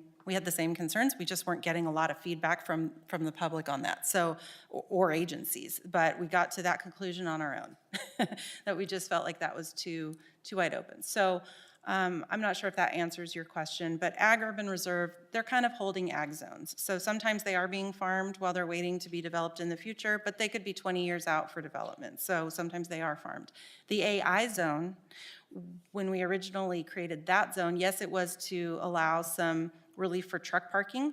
concerns. We just weren't getting a lot of feedback from the public on that, so, or agencies. But we got to that conclusion on our own, that we just felt like that was too wide open. So I'm not sure if that answers your question, but ag urban reserve, they're kind of holding ag zones. So sometimes they are being farmed while they're waiting to be developed in the future, but they could be 20 years out for development. So sometimes they are farmed. The AI zone, when we originally created that zone, yes, it was to allow some relief for truck parking,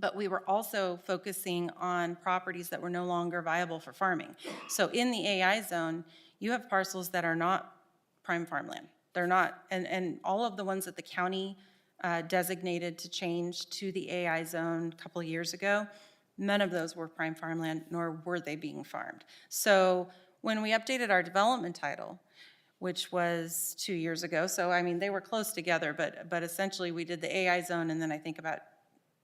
but we were also focusing on properties that were no longer viable for farming. So in the AI zone, you have parcels that are not prime farmland. They're not, and all of the ones that the county designated to change to the AI zone a couple of years ago, none of those were prime farmland, nor were they being farmed. So when we updated our development title, which was 2 years ago, so I mean, they were close together, but essentially we did the AI zone, and then I think about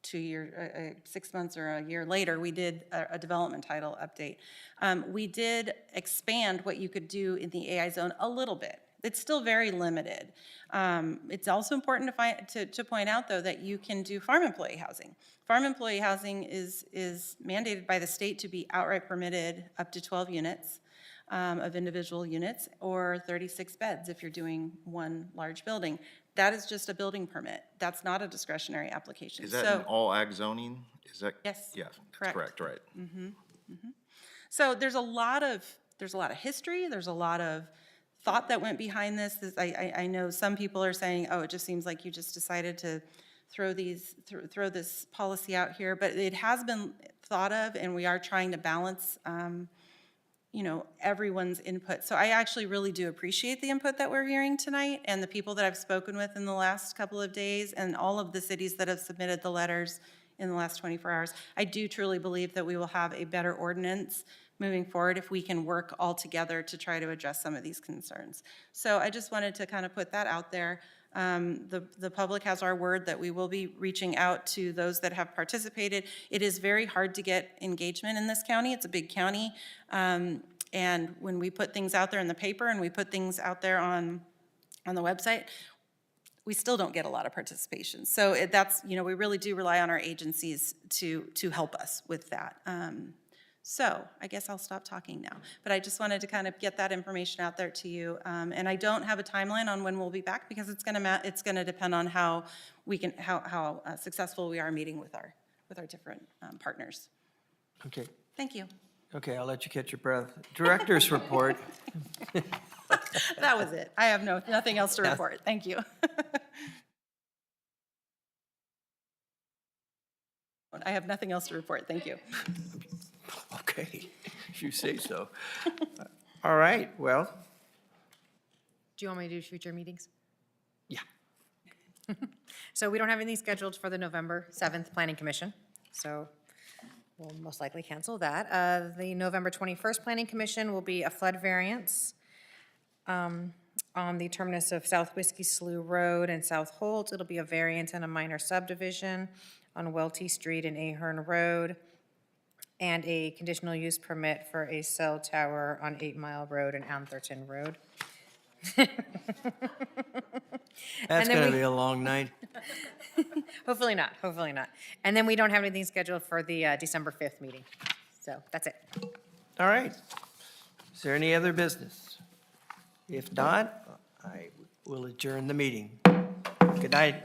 6 months or a year later, we did a development title update. We did expand what you could do in the AI zone a little bit. It's still very limited. It's also important to point out, though, that you can do farm employee housing. Farm employee housing is mandated by the state to be outright permitted up to 12 units of individual units, or 36 beds if you're doing one large building. That is just a building permit. That's not a discretionary application. Is that in all ag zoning? Is that? Yes. Yeah, Correct. that's correct, right. So there's a lot of history. There's a lot of thought that went behind this. I know some people are saying, oh, it just seems like you just decided to throw this policy out here, but it has been thought of, and we are trying to balance everyone's input. So I actually really do appreciate the input that we're hearing tonight, and the people that I've spoken with in the last couple of days, and all of the cities that have submitted the letters in the last 24 hours. I do truly believe that we will have a better ordinance moving forward if we can work all together to try to address some of these concerns. So I just wanted to kind of put that out there. The public has our word that we will be reaching out to those that have participated. It is very hard to get engagement in this county. It's a big county. And when we put things out there in the paper and we put things out there on the website, we still don't get a lot of participation. So we really do rely on our agencies to help us with that. So I guess I'll stop talking now. But I just wanted to kind of get that information out there to you. And I don't have a timeline on when we'll be back, because it's gonna depend on how successful we are meeting with our different partners. Okay. Thank you. Okay, I'll let you catch your breath. Director's report. That was it. I have nothing else to report. Thank you. I have nothing else to report. Thank you. Okay, if you say so. All right, well, Do you want me to do future meetings? yeah. So we don't have anything scheduled for the November 7th Planning Commission, so we'll most likely cancel that. The November 21st Planning Commission will be a flood variance on the terminus of South Whiskey Slough Road and South Holt. It'll be a variance and a minor subdivision on Welty Street and Ahern Road, and a conditional use permit for a cell tower on 8 Mile Road and Atherton Road. That's gonna be a long night. Hopefully not, hopefully not. And then we don't have anything scheduled for the December 5th meeting. So that's it. All right. Is there any other business? If not, I would we'll adjourn the meeting. Good night.